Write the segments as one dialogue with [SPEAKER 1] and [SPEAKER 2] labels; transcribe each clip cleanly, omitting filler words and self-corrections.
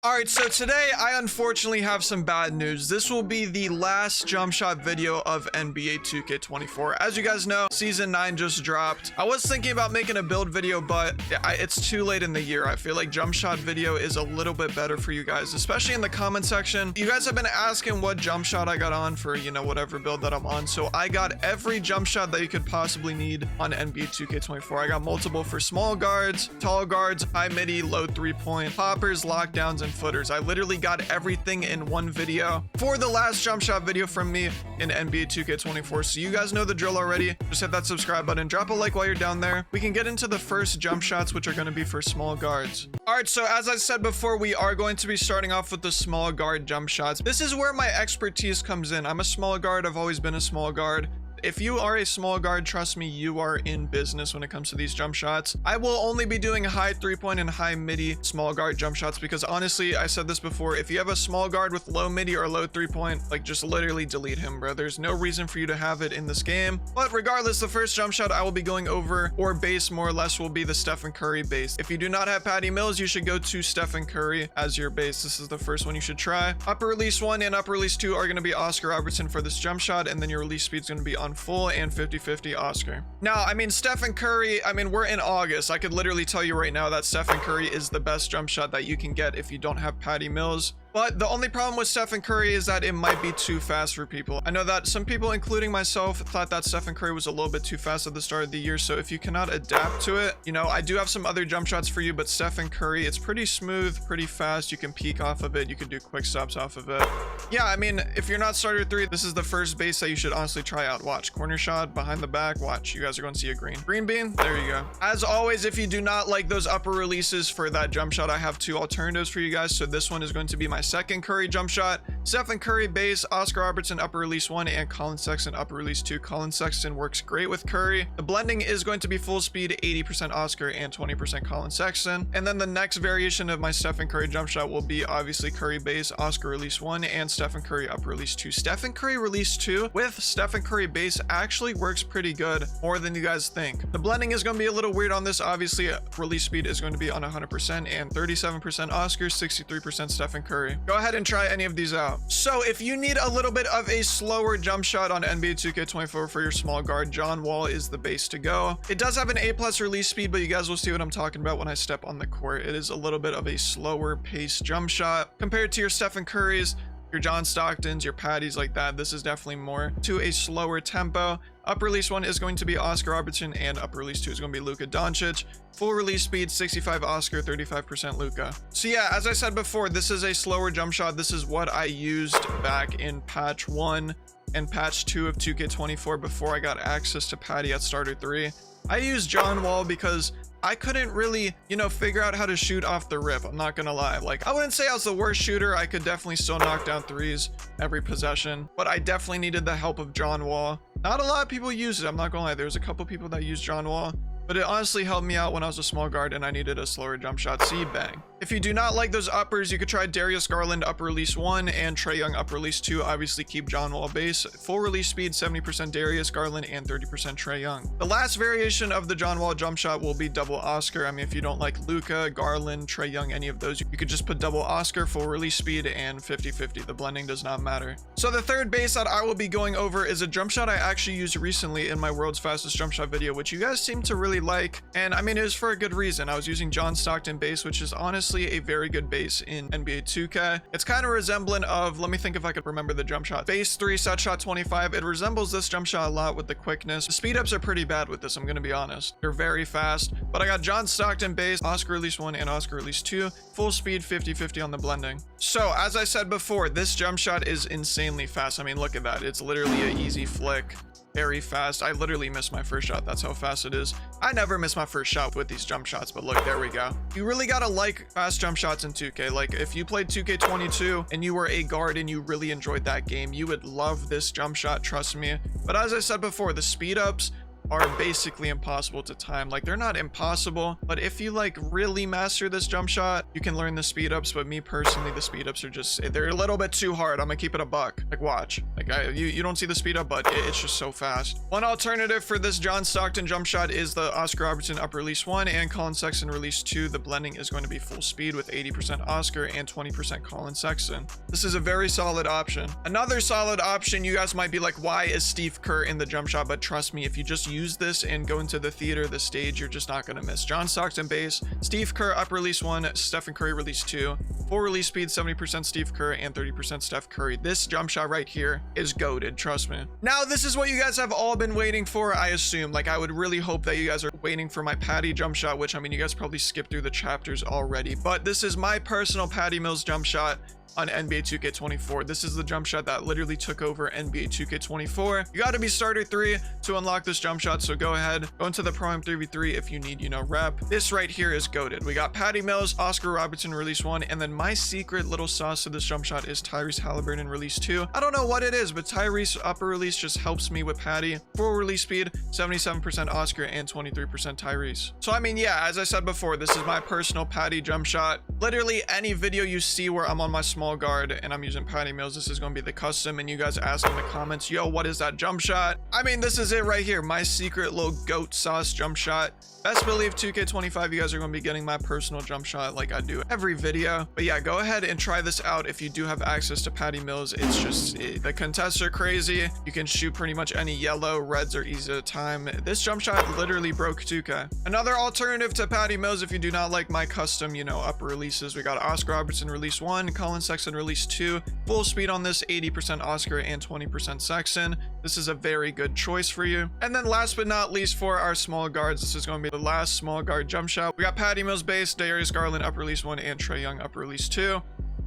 [SPEAKER 1] Alright, so today I unfortunately have some bad news. This will be the last jump shot video of NBA 2K24. As you guys know, Season 9 just dropped. I was thinking about making a build video, but it's too late in the year. I feel like jump shot video is a little bit better for you guys, especially in the comment section. You guys have been asking what jump shot I got on for, you know, whatever build that I'm on. So I got every jump shot that you could possibly need on NBA 2K24. I got multiple for small guards, tall guards, high midi, low 3-point, poppers, lockdowns, and footers. I literally got everything in one video for the last jump shot video from me in NBA 2K24. So you guys know the drill already. Just hit that subscribe button, drop a like while you're down there. We can get into the first jump shots, which are going to be for small guards. All right, so as I said before, we are going to be starting off with the small guard jump shots. This is where my expertise comes in. I'm a small guard. I've always been a small guard. If you are a small guard, trust me, you are in business when it comes to these jump shots. I will only be doing high 3-point and high midi small guard jump shots because honestly, I said this before, if you have a small guard with low midi or low 3-point, like just literally delete him, bro. There's no reason for you to have it in this game. But regardless, the first jump shot I will be going over, or base more or less, will be the Stephen Curry base. If you do not have Patty Mills, you should go to Stephen Curry as your base. This is the first one you should try. Upper release 1 and upper release 2 are going to be Oscar Robertson for this jump shot, and then your release speed is going to be on full and 50-50 Oscar. Now, I mean, Stephen Curry, I mean, we're in August. I could literally tell you right now that Stephen Curry is the best jump shot that you can get if you don't have Patty Mills. But the only problem with Stephen Curry is that it might be too fast for people. I know that some people, including myself, thought that Stephen Curry was a little bit too fast at the start of the year. So if you cannot adapt to it, you know, I do have some other jump shots for you, but Stephen Curry, it's pretty smooth, pretty fast. You can peek off of it. You can do quick stops off of it. Yeah, I mean, if you're not starter 3, this is the first base that you should honestly try out. Watch, corner shot, behind the back, watch. You guys are going to see a green bean. There you go. As always, if you do not like those upper releases for that jump shot, I have 2 alternatives for you guys. So this one is going to be my second Curry jump shot. Stephen Curry base, Oscar Robertson upper release 1, and Colin Sexton upper release 2. Colin Sexton works great with Curry. The blending is going to be full speed, 80% Oscar and 20% Colin Sexton. And then the next variation of my Stephen Curry jump shot will be obviously Curry base, Oscar release 1, and Stephen Curry upper release 2. Stephen Curry release 2 with Stephen Curry base actually works pretty good, more than you guys think. The blending is going to be a little weird on this. Obviously, release speed is going to be on 100% and 37% Oscar, 63% Stephen Curry. Go ahead and try any of these out. So if you need a little bit of a slower jump shot on NBA 2K24 for your small guard, John Wall is the base to go. It does have an A+ release speed, but you guys will see what I'm talking about when I step on the court. It is a little bit of a slower pace jump shot compared to your Stephen Curry's, your John Stocktons, your Patties like that. This is definitely more to a slower tempo. Upper release 1 is going to be Oscar Robertson, and upper release 2 is going to be Luka Doncic. Full release speed, 65 Oscar, 35% Luka. So yeah, as I said before, this is a slower jump shot. This is what I used back in patch 1 and patch 2 of 2K24 before I got access to Patty at starter 3. I used John Wall because I couldn't really, you know, figure out how to shoot off the rip. I'm not gonna lie. Like, I wouldn't say I was the worst shooter. I could definitely still knock down 3s every possession, but I definitely needed the help of John Wall. Not a lot of people use it. I'm not gonna lie. There's a couple people that use John Wall, but it honestly helped me out when I was a small guard and I needed a slower jump shot. See, bang. If you do not like those uppers, you could try Darius Garland upper release 1 and Trae Young upper release 2. Obviously keep John Wall base. Full release speed, 70% Darius Garland and 30% Trae Young. The last variation of the John Wall jump shot will be double Oscar. I mean, if you don't like Luka, Garland, Trae Young, any of those, you could just put double Oscar, full release speed, and 50-50. The blending does not matter. So the third base that I will be going over is a jump shot I actually used recently in my world's fastest jump shot video, which you guys seem to really like. And I mean, it was for a good reason. I was using John Stockton base, which is honestly a very good base in NBA 2K. It's kind of resemblant of, let me think if I could remember the jump shot. Base 3, set shot 25. It resembles this jump shot a lot with the quickness. The speed ups are pretty bad with this, I'm gonna be honest. They're very fast, but I got John Stockton base, Oscar release 1 and Oscar release 2. Full speed, 50-50 on the blending. So as I said before, this jump shot is insanely fast. I mean, look at that. It's literally an easy flick. Very fast. I literally missed my first shot. That's how fast it is. I never miss my first shot with these jump shots, but look, there we go. You really gotta like fast jump shots in 2K. Like, if you played 2K22 and you were a guard and you really enjoyed that game, you would love this jump shot, trust me. But as I said before, the speed ups, are basically impossible to time. Like, they're not impossible, but if you like really master this jump shot, you can learn the speed ups. But me personally, the speed ups are just, they're a little bit too hard. I'm gonna keep it a buck. Like, watch, like you don't see the speed up, but it's just so fast. One alternative for this John Stockton jump shot is the Oscar Robertson upper release 1 and Colin Sexton release 2. The blending is going to be full speed with 80% Oscar and 20% Colin Sexton. This is a very solid option. Another solid option, you guys might be like, why is Steve Kerr in the jump shot? But trust me, if you just use this and go into the theater, the stage, you're just not going to miss. John Stockton base, Steve Kerr upper release 1, Stephen Curry release 2, full release speed 70% Steve Kerr and 30% Steph Curry. This jump shot right here is goated, trust me. Now this is what you guys have all been waiting for, I assume. Like, I would really hope that you guys are waiting for my Patty jump shot, which I mean, you guys probably skipped through the chapters already, but this is my personal Patty Mills jump shot on NBA 2K24. This is the jump shot that literally took over NBA 2K24. You got to be starter 3 to unlock this jump shot, so go ahead, go into the Pro Am 3v3 if you need, you know, rep. This right here is goated. We got Patty Mills, Oscar Robertson release 1, and then my secret little sauce to this jump shot is Tyrese Halliburton release 2. I don't know what it is, but Tyrese upper release just helps me with Patty. Full release speed, 77% Oscar and 23% Tyrese. So I mean, yeah, as I said before, this is my personal Patty jump shot. Literally any video you see where I'm on my small guard and I'm using Patty Mills, this is going to be the custom, and you guys ask in the comments, yo, what is that jump shot? I mean, this is it right here, my secret little goat sauce jump shot. Best believe 2K25, you guys are going to be getting my personal jump shot like I do every video. But yeah, go ahead and try this out if you do have access to Patty Mills. It's just, the contests are crazy. You can shoot pretty much any yellow. Reds are easy to time. This jump shot literally broke 2K. Another alternative to Patty Mills, if you do not like my custom, you know, upper releases, we got Oscar Robertson release 1, Colin Sexton release 2. Full speed on this, 80% Oscar and 20% Sexton. This is a very good choice for you. And then last but not least, for our small guards, this is going to be the last small guard jump shot. We got Patty Mills base, Darius Garland upper release 1 and Trae Young upper release 2.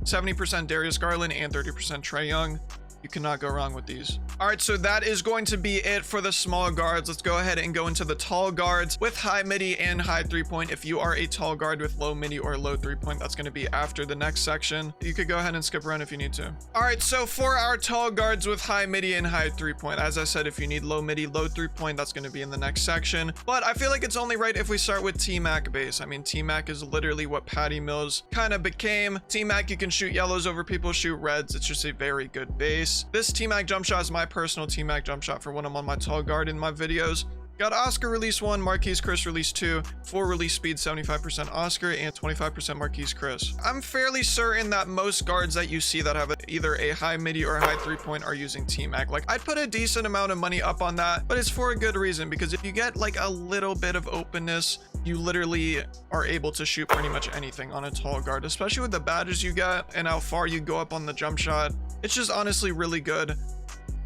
[SPEAKER 1] 70% Darius Garland and 30% Trae Young. You cannot go wrong with these. All right, so that is going to be it for the small guards. Let's go ahead and go into the tall guards with high midi and high 3-point. If you are a tall guard with low midi or low 3-point, that's going to be after the next section. You could go ahead and skip around if you need to. All right, so for our tall guards with high midi and high 3-point, as I said, if you need low midi, low 3-point, that's going to be in the next section. But I feel like it's only right if we start with TMAC base. I mean, TMAC is literally what Patty Mills kind of became. TMAC, you can shoot yellows over people, shoot reds. It's just a very good base. This TMAC jump shot is my personal TMAC jump shot for when I'm on my tall guard in my videos. Got Oscar release 1, Marquise Chris release 2, full release speed 75% Oscar and 25% Marquise Chris. I'm fairly certain that most guards that you see that have either a high midi or a high 3-point are using TMAC. Like, I'd put a decent amount of money up on that, but it's for a good reason, because if you get like a little bit of openness, you literally are able to shoot pretty much anything on a tall guard, especially with the badges you get and how far you go up on the jump shot. It's just honestly really good.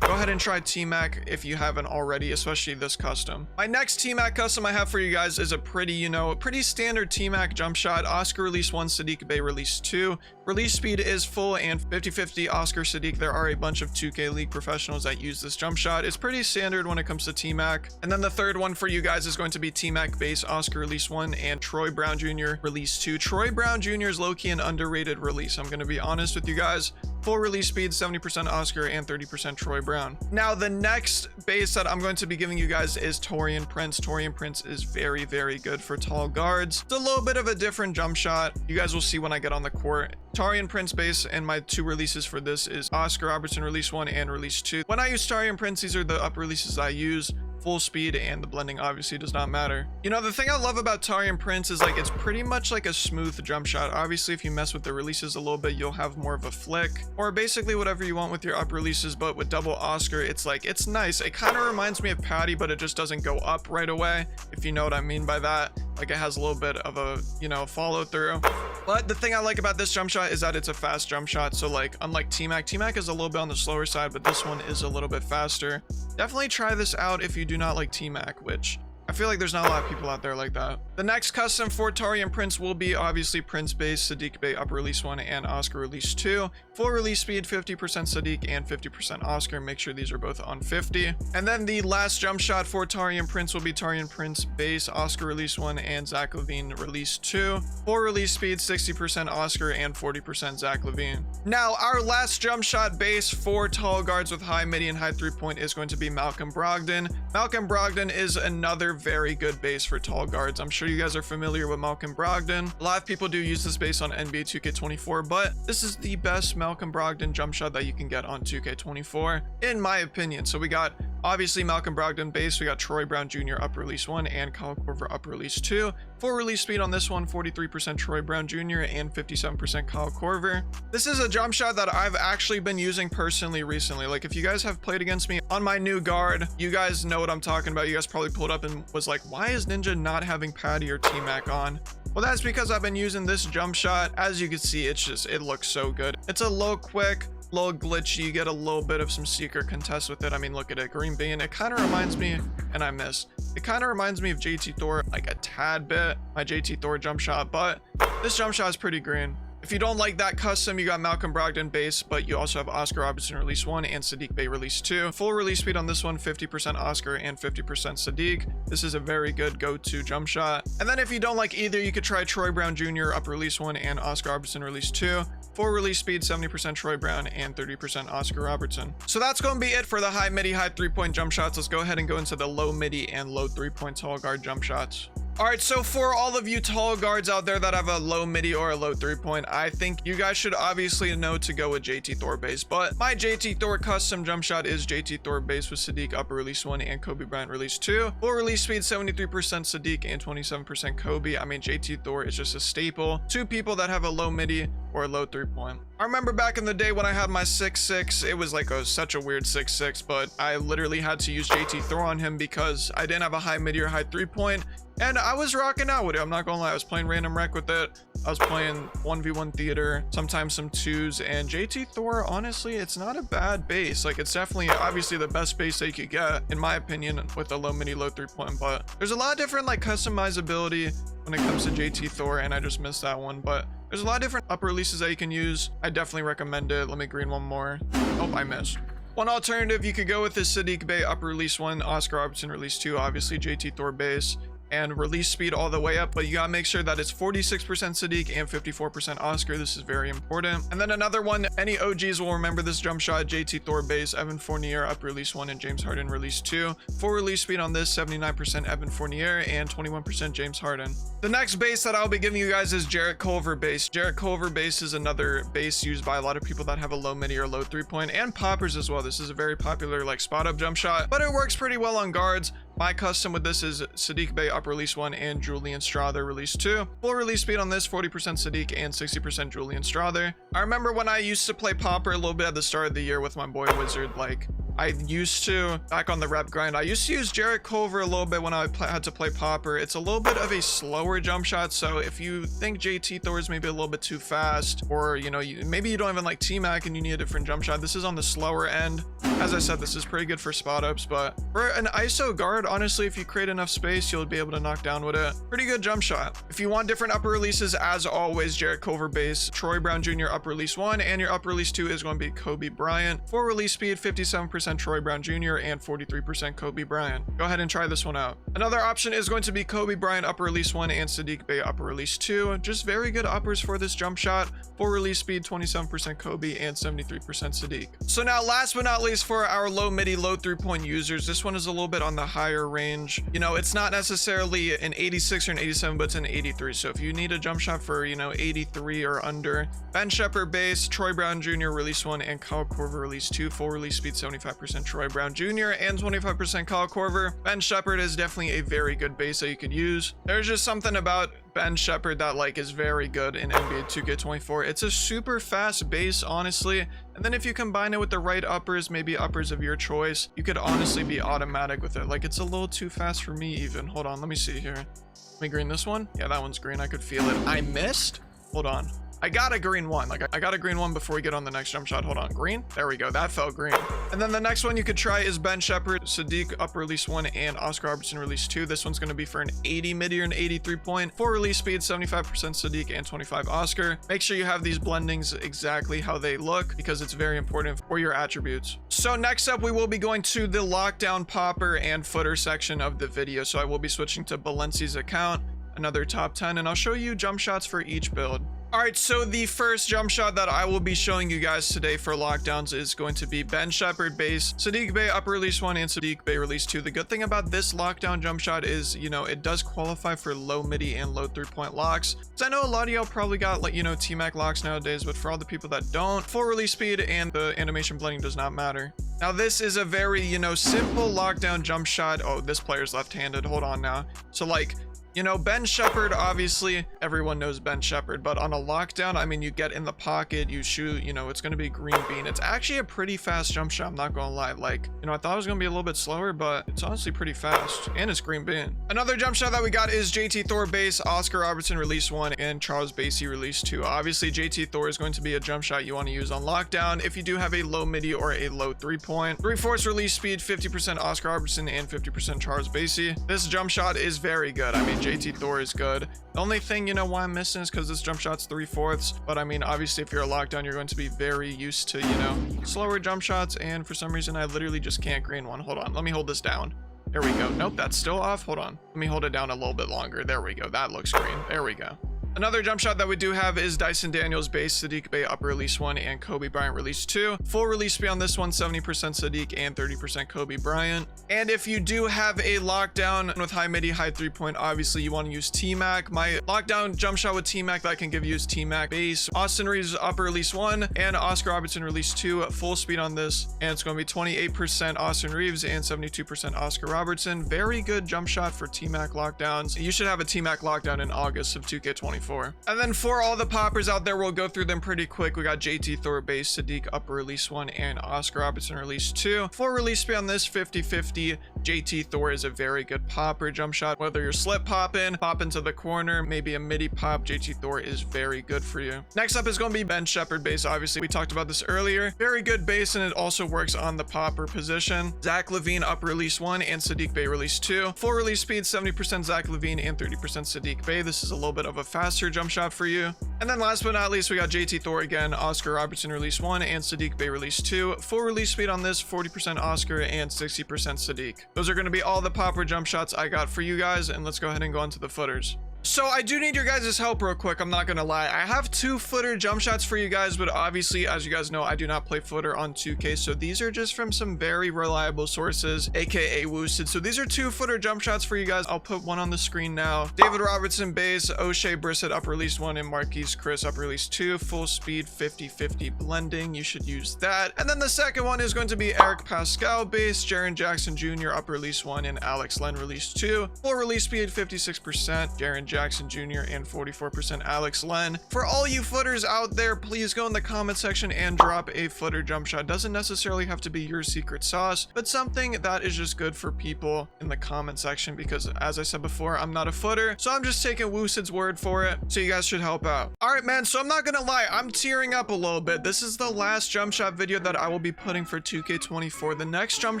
[SPEAKER 1] Go ahead and try TMAC if you haven't already, especially this custom. My next TMAC custom I have for you guys is a pretty, you know, pretty standard TMAC jump shot. Oscar release 1, Sadiq Bey release 2. Release speed is full and 50-50 Oscar Sadiq. There are a bunch of 2K League professionals that use this jump shot. It's pretty standard when it comes to TMAC. And then the third one for you guys is going to be TMAC base, Oscar release 1 and Troy Brown Jr. release 2. Troy Brown Jr. is low-key an underrated release. I'm going to be honest with you guys. Full release speed, 70% Oscar and 30% Troy Brown. Now, the next base that I'm going to be giving you guys is Taurean Prince. Taurean Prince is very, very good for tall guards. It's a little bit of a different jump shot. You guys will see when I get on the court. Taurean Prince base, and my 2 releases for this is Oscar Robertson release 1 and release 2. When I use Taurean Prince, these are the up releases I use. Full speed, and the blending obviously does not matter. You know, the thing I love about Taurean Prince is like it's pretty much like a smooth jump shot. Obviously, if you mess with the releases a little bit, you'll have more of a flick, or basically whatever you want with your up releases. But with double Oscar, it's like, it's nice. It kind of reminds me of Patty, but it just doesn't go up right away, if you know what I mean by that. Like, it has a little bit of a, you know, follow through. But the thing I like about this jump shot is that it's a fast jump shot. So like, unlike TMAC is a little bit on the slower side, but this one is a little bit faster. Definitely try this out if you do not like TMAC, which I feel like there's not a lot of people out there like that. The next custom for Tarian Prince will be obviously Prince base, Sadiq Bey upper release 1 and Oscar release 2. Full release speed 50% Sadiq and 50% Oscar. Make sure these are both on 50. And then the last jump shot for Tarian Prince will be Tarian Prince base, Oscar release 1 and Zach Levine release 2. Full release speed 60% Oscar and 40% Zach Levine. Now our last jump shot base for tall guards with high midi and high 3-point is going to be Malcolm Brogdon. Malcolm Brogdon is another very good base for tall guards. I'm sure you guys are familiar with Malcolm Brogdon. A lot of people do use this base on NBA 2K24, but this is the best Malcolm Brogdon jump shot that you can get on 2K24 in my opinion. So we got obviously Malcolm Brogdon base, we got Troy Brown Jr. upper release 1 and Kyle Korver upper release 2. Full release speed on this one 43% Troy Brown Jr. and 57% Kyle Korver. This is a jump shot that I've actually been using personally recently. Like if you guys have played against me on my new guard, you guys know what I'm talking about. You guys probably pulled up and was like, why is Ninja not having Patty or TMAC on? Well, that's because I've been using this jump shot. As you can see, it looks so good. It's a low quick, little glitchy. You get a little bit of some secret contest with it. I mean, look at it, green bean. It kind of reminds me, and I miss, it kind of reminds me of JT Thor like a tad bit, my JT Thor jump shot, but this jump shot is pretty green. If you don't like that custom, you got Malcolm Brogdon base, but you also have Oscar Robertson release 1 and Sadiq Bey release 2. Full release speed on this one 50% Oscar and 50% Sadiq. This is a very good go-to jump shot. And then if you don't like either, you could try Troy Brown Jr. up release 1 and Oscar Robertson release 2. Full release speed 70% Troy Brown and 30% Oscar Robertson. So that's going to be it for the high midi, high 3-point jump shots. Let's go ahead and go into the low midi and low 3-point tall guard jump shots. All right, so for all of you tall guards out there that have a low midi or a low 3-point, I think you guys should obviously know to go with JT Thor base, but my JT Thor custom jump shot is JT Thor base with Sadiq upper release 1 and Kobe Bryant release 2. Full release speed 73% Sadiq and 27% Kobe. I mean, JT Thor is just a staple to people that have a low midi or a low 3-point. I remember back in the day when I had my 6'6", it was like such a weird 6'6", but I literally had to use JT Thor on him because I didn't have a high midi or high 3-point. And I was rocking out with it. I'm not gonna lie. I was playing random rec with it. I was playing 1v1 theater, sometimes some 2s, and JT Thor, honestly, it's not a bad base. Like, it's definitely obviously the best base that you could get, in my opinion, with a low midi, low 3-point. But there's a lot of different like customizability when it comes to JT Thor, and I just missed that one. But there's a lot of different upper releases that you can use. I definitely recommend it. Let me green one more. Oh, I missed. One alternative you could go with is Sadiq Bey upper release 1, Oscar Robertson release 2, obviously JT Thor base, and release speed all the way up, but you gotta make sure that it's 46% Sadiq and 54% Oscar. This is very important. And then another one, any OGs will remember this jump shot, JT Thor base, Evan Fournier up release 1 and James Harden release 2. Full release speed on this 79% Evan Fournier and 21% James Harden. The next base that I'll be giving you guys is Jarrett Culver base. Jarrett Culver base is another base used by a lot of people that have a low midi or low 3-point, and poppers as well. This is a very popular like spot up jump shot, but it works pretty well on guards. My custom with this is Sadiq Bey up release 1 and Julian Strawther release 2. Full release speed on this 40% Sadiq and 60% Julian Strawther. I remember when I used to play popper a little bit at the start of the year with my boy Wizard. Like, I used to, back on the rep grind, I used to use Jarrett Culver a little bit when I had to play popper. It's a little bit of a slower jump shot, so if you think JT Thor is maybe a little bit too fast, or you know, maybe you don't even like TMAC and you need a different jump shot, this is on the slower end. As I said, this is pretty good for spot ups, but for an ISO guard, honestly, if you create enough space, you'll be able to knock down with it. Pretty good jump shot. If you want different upper releases, as always, Jarrett Culver base, Troy Brown Jr. upper release 1, and your upper release 2 is going to be Kobe Bryant. Full release speed 57% Troy Brown Jr. and 43% Kobe Bryant. Go ahead and try this one out. Another option is going to be Kobe Bryant upper release 1 and Sadiq Bey upper release 2. Just very good uppers for this jump shot. Full release speed 27% Kobe and 73% Sadiq. So now last but not least, for our low midi, low 3-point users, this one is a little bit on the higher range. You know, it's not necessarily an 86 or an 87, but it's an 83. So if you need a jump shot for, you know, 83 or under, Ben Shepherd base, Troy Brown Jr. release 1 and Kyle Korver release 2. Full release speed 75% Troy Brown Jr. and 25% Kyle Korver. Ben Shepherd is definitely a very good base that you could use. There's just something about Ben Shepherd that like is very good in NBA 2K24. It's a super fast base, honestly, and then if you combine it with the right uppers, maybe uppers of your choice, you could honestly be automatic with it. Like, it's a little too fast for me even. Hold on, let me see here. Let me green this one. Yeah, that one's green. I could feel it. I missed. Hold on. I got a green one. Like I got a green one before we get on the next jump shot. Hold on, green. There we go. That felt green. And then the next one you could try is Ben Shepherd, Sadiq upper release 1, and Oscar Robertson release 2. This one's going to be for an 80 mid-ear and 83 point. 4 release speed, 75% Sadiq and 25 Oscar. Make sure you have these blendings exactly how they look because it's very important for your attributes. So next up, we will be going to the lockdown popper and footer section of the video. So I will be switching to Balenci's account, another top 10, and I'll show you jump shots for each build. All right, so the first jump shot that I will be showing you guys today for lockdowns is going to be Ben Shepherd base, Sadiq Bey upper release 1, and Sadiq Bey release 2. The good thing about this lockdown jump shot is, you know, it does qualify for low midi and low 3-point locks. So I know a lot of y'all probably got, like, you know, TMAC locks nowadays, but for all the people that don't, full release speed and the animation blending does not matter. Now this is a very, you know, simple lockdown jump shot. Oh, this player's left-handed. Hold on now. So like, you know, Ben Shepherd, obviously everyone knows Ben Shepherd, but on a lockdown, I mean, you get in the pocket, you shoot, you know, it's going to be green bean. It's actually a pretty fast jump shot, I'm not going to lie. Like, you know, I thought it was going to be a little bit slower, but it's honestly pretty fast, and it's green bean. Another jump shot that we got is JT Thor base, Oscar Robertson release 1, and Charles Basie release 2. Obviously, JT Thor is going to be a jump shot you want to use on lockdown if you do have a low midi or a low 3-point. 3/4 release speed, 50% Oscar Robertson and 50% Charles Basie. This jump shot is very good. I mean, JT Thor is good. The only thing, you know, why I'm missing is because this jump shot's 3/4, but I mean, obviously if you're a lockdown, you're going to be very used to, you know, slower jump shots, and for some reason I literally just can't green one. Hold on, let me hold this down. There we go. Nope, that's still off. Hold on, let me hold it down a little bit longer. There we go. That looks green. There we go. Another jump shot that we do have is Dyson Daniels base, Sadiq Bey upper release 1, and Kobe Bryant release 2. Full release speed on this one, 70% Sadiq and 30% Kobe Bryant. And if you do have a lockdown with high midi, high 3-point, obviously you want to use TMAC. My lockdown jump shot with TMAC that I can give you is TMAC base, Austin Reeves upper release 1, and Oscar Robertson release 2. Full speed on this, and it's going to be 28% Austin Reeves and 72% Oscar Robertson. Very good jump shot for TMAC lockdowns. You should have a TMAC lockdown in August of 2K24. And then for all the poppers out there, we'll go through them pretty quick. We got JT Thor base, Sadiq upper release 1, and Oscar Robertson release 2. Full release speed on this, 50-50. JT Thor is a very good popper jump shot. Whether you're slip popping, pop into the corner, maybe a midi pop, JT Thor is very good for you. Next up is going to be Ben Shepherd base. Obviously, we talked about this earlier. Very good base, and it also works on the popper position. Zach Levine upper release 1, and Sadiq Bey release 2. Full release speed, 70% Zach Levine and 30% Sadiq Bey. This is a little bit of a faster jump shot for you. And then last but not least, we got JT Thor again, Oscar Robertson release 1, and Sadiq Bey release 2. Full release speed on this, 40% Oscar and 60% Sadiq. Those are going to be all the popper jump shots I got for you guys, and let's go ahead and go on to the footers. So I do need your guys' help real quick. I'm not gonna lie. I have 2 footer jump shots for you guys, but obviously, as you guys know, I do not play footer on 2K. So these are just from some very reliable sources, aka Woosted. So these are 2 footer jump shots for you guys. I'll put one on the screen now. David Robertson base, O'Shea Brissett up release 1, and Marquise Chris up release 2. Full speed, 50-50 blending. You should use that. And then the second one is going to be Eric Pascal base, Jaren Jackson Jr. up release 1, and Alex Len release 2. Full release speed, 56% Jaren Jackson Jr. and 44% Alex Len. For all you footers out there, please go in the comment section and drop a footer jump shot. Doesn't necessarily have to be your secret sauce, but something that is just good for people in the comment section, because as I said before, I'm not a footer, so I'm just taking Woosted's word for it, so you guys should help out. All right, man, so I'm not gonna lie, I'm tearing up a little bit. This is the last jump shot video that I will be putting for 2K24. The next jump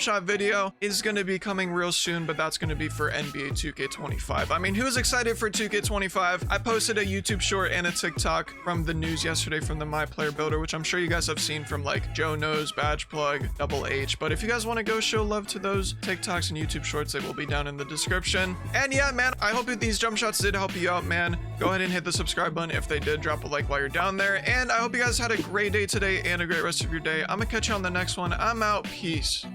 [SPEAKER 1] shot video is gonna be coming real soon, but that's gonna be for NBA 2K25. I mean, who's excited for 2K25? I posted a YouTube short and a TikTok from the news yesterday from the MyPlayer Builder, which I'm sure you guys have seen from like Joe Knows, Badge Plug, Double H. But if you guys want to go show love to those TikToks and YouTube shorts, they will be down in the description. And yeah, man, I hope that these jump shots did help you out, man. Go ahead and hit the subscribe button if they did. Drop a like while you're down there. And I hope you guys had a great day today and a great rest of your day. I'm gonna catch you on the next one. I'm out. Peace.